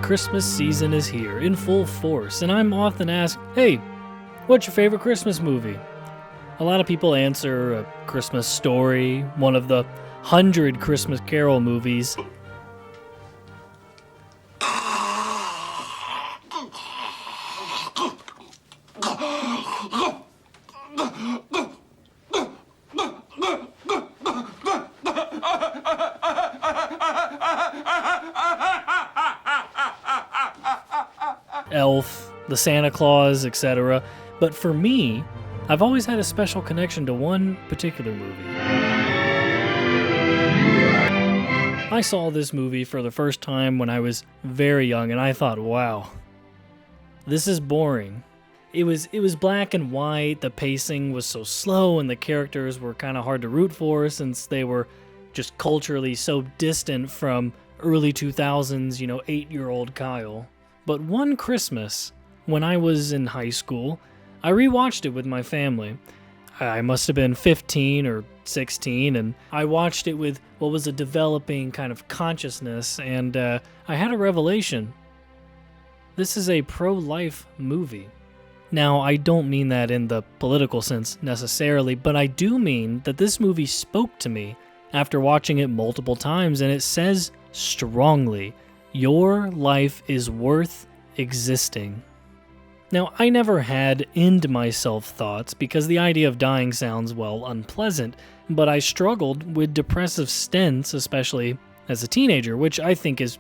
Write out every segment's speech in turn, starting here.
Christmas season is here in full force, and I'm often asked, hey, what's your favorite Christmas movie? A lot of people answer A Christmas Story, one of the 100 Christmas Carol movies. Elf, the Santa Claus, etc. But for me, I've always had a special connection to one particular movie. I saw this movie for the first time when I was very young, and I thought, wow, this is boring. It was black and white, the pacing was so slow, and the characters were kind of hard to root for since they were just culturally so distant from early 2000s, 8-year-old Kyle. But one Christmas, when I was in high school, I rewatched it with my family. I must have been 15 or 16, and I watched it with what was a developing kind of consciousness, and I had a revelation. This is a pro-life movie. Now, I don't mean that in the political sense necessarily, but I do mean that this movie spoke to me after watching it multiple times, and it says strongly, your life is worth existing. Now, I never had end myself thoughts because the idea of dying sounds, well, unpleasant, but I struggled with depressive stints, especially as a teenager, which I think is,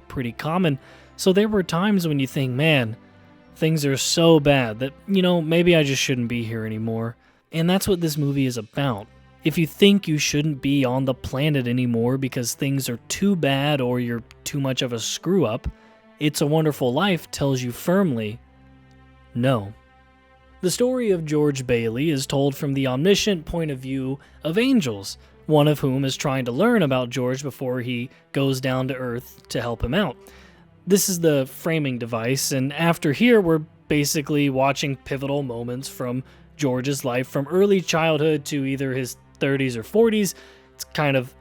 pretty common. So there were times when you think, man, things are so bad that, maybe I just shouldn't be here anymore. And that's what this movie is about. If you think you shouldn't be on the planet anymore because things are too bad or you're too much of a screw-up, It's a Wonderful Life tells you firmly, no. The story of George Bailey is told from the omniscient point of view of angels, one of whom is trying to learn about George before he goes down to Earth to help him out. This is the framing device, and after here we're basically watching pivotal moments from George's life from early childhood to either his 30s or 40s. It's kind of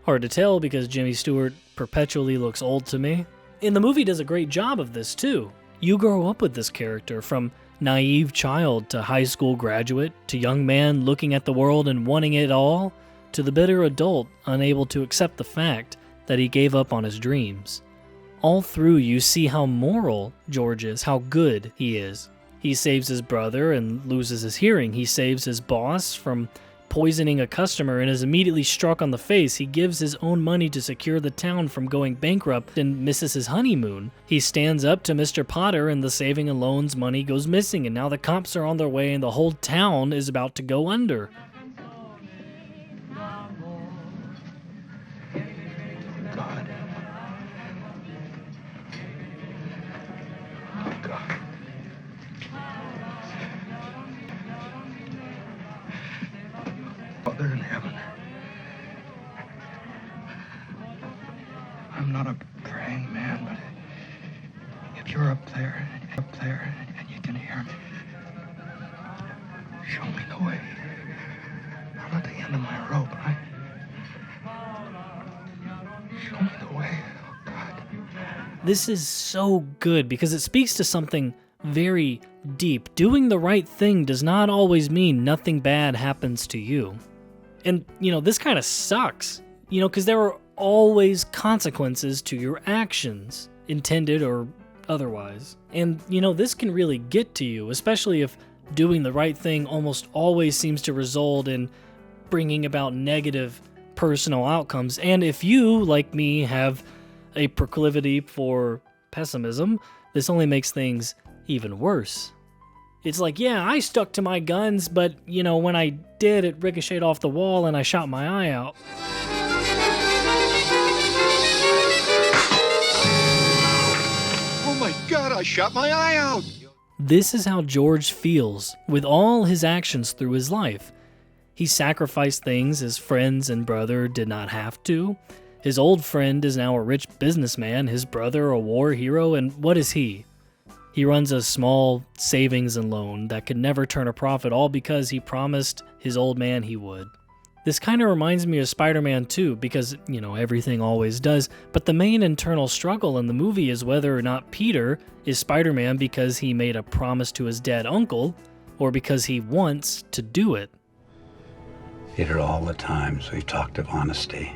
hard to tell because Jimmy Stewart perpetually looks old to me. And the movie does a great job of this too. You grow up with this character from naive child to high school graduate to young man looking at the world and wanting it all to the bitter adult unable to accept the fact that he gave up on his dreams. All through you see how moral George is, how good he is. He saves his brother and loses his hearing. He saves his boss from poisoning a customer and is immediately struck on the face. He gives his own money to secure the town from going bankrupt and misses his honeymoon. He stands up to Mr. Potter and the saving and loans money goes missing, and now the cops are on their way and the whole town is about to go under. God. Oh, God. Father in heaven, I'm not a praying man, but if you're up there and you can hear me, show me the way. I'm at the end of my rope, right? Show me the way, oh God. This is so good because it speaks to something very deep. Doing the right thing does not always mean nothing bad happens to you. And, this kind of sucks, because there are always consequences to your actions, intended or otherwise. And, this can really get to you, especially if doing the right thing almost always seems to result in bringing about negative personal outcomes. And if you, like me, have a proclivity for pessimism, this only makes things even worse. It's like, yeah, I stuck to my guns, but, when I did, it ricocheted off the wall and I shot my eye out. Oh my God, I shot my eye out! This is how George feels with all his actions through his life. He sacrificed things his friends and brother did not have to. His old friend is now a rich businessman, his brother a war hero, and what is he? He runs a small savings and loan that could never turn a profit, all because he promised his old man he would. This kind of reminds me of Spider-Man 2 because, everything always does, but the main internal struggle in the movie is whether or not Peter is Spider-Man because he made a promise to his dead uncle or because he wants to do it. Peter, all the times we've talked of honesty,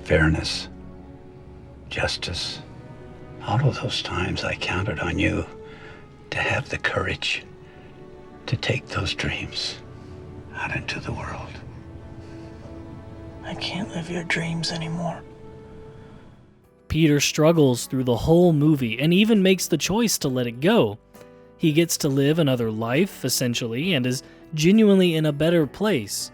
fairness, justice, all of those times I counted on you to have the courage to take those dreams out into the world. I can't live your dreams anymore. Peter struggles through the whole movie and even makes the choice to let it go. He gets to live another life, essentially, and is genuinely in a better place.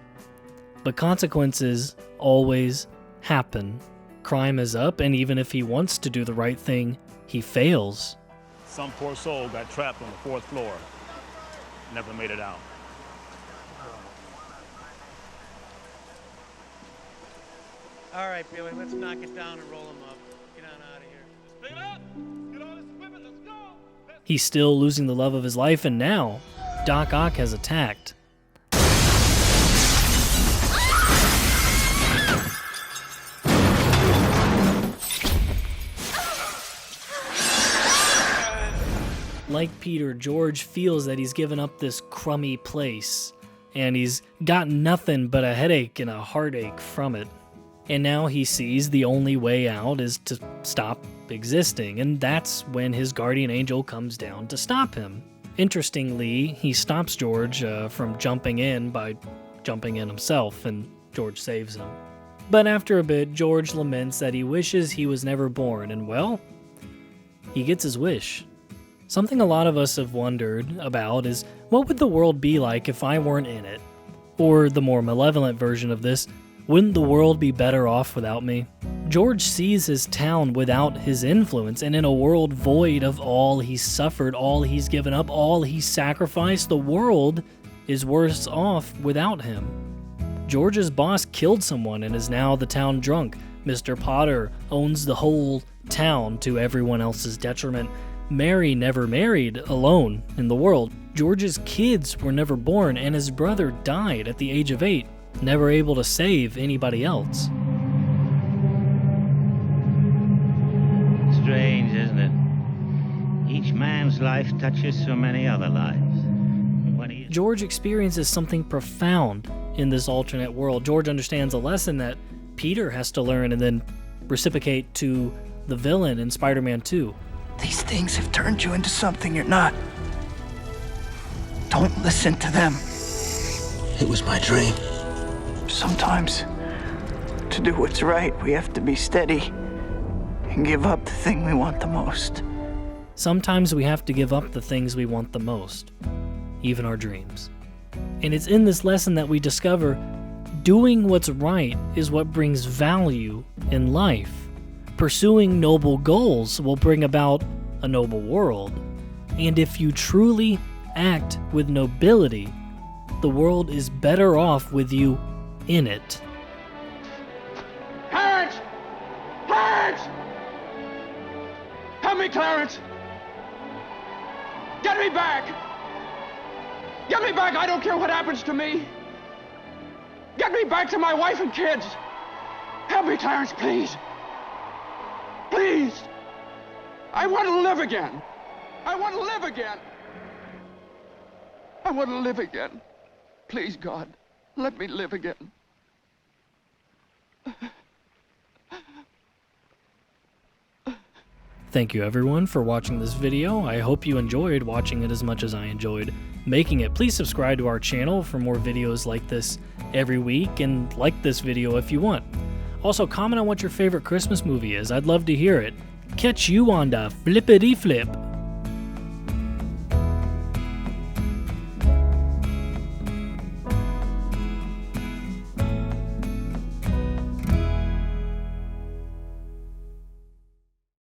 But consequences always happen. Crime is up, and even if he wants to do the right thing, he fails. Some poor soul got trapped on the 4th floor. Never made it out. All right, Billy, let's knock it down and roll him up. Get on out of here. Pick it up! Get on this equipment, let's go! He's still losing the love of his life, and now Doc Ock has attacked. Like Peter, George feels that he's given up this crummy place, and he's got nothing but a headache and a heartache from it. And now he sees the only way out is to stop existing, and that's when his guardian angel comes down to stop him. Interestingly, he stops George from jumping in by jumping in himself, and George saves him. But after a bit, George laments that he wishes he was never born, and well, he gets his wish. Something a lot of us have wondered about is, what would the world be like if I weren't in it? Or the more malevolent version of this, wouldn't the world be better off without me? George sees his town without his influence, and in a world void of all he's suffered, all he's given up, all he's sacrificed, the world is worse off without him. George's boss killed someone and is now the town drunk. Mr. Potter owns the whole town to everyone else's detriment. Mary never married alone in the world. George's kids were never born, and his brother died at the age of 8, never able to save anybody else. Strange, isn't it? Each man's life touches so many other lives. George experiences something profound in this alternate world. George understands a lesson that Peter has to learn and then reciprocate to the villain in Spider-Man 2. These things have turned you into something you're not. Don't listen to them. It was my dream. Sometimes, to do what's right, we have to be steady and give up the thing we want the most. Sometimes we have to give up the things we want the most, even our dreams. And it's in this lesson that we discover doing what's right is what brings value in life. Pursuing noble goals will bring about a noble world. And if you truly act with nobility, the world is better off with you in it. Clarence! Clarence! Help me, Clarence! Get me back! Get me back! I don't care what happens to me! Get me back to my wife and kids! Help me, Clarence, please! Please! I want to live again! I want to live again! I want to live again. Please, God, let me live again. Thank you everyone for watching this video. I hope you enjoyed watching it as much as I enjoyed making it. Please subscribe to our channel for more videos like this every week, and like this video if you want. Also, comment on what your favorite Christmas movie is. I'd love to hear it. Catch you on the flippity flip.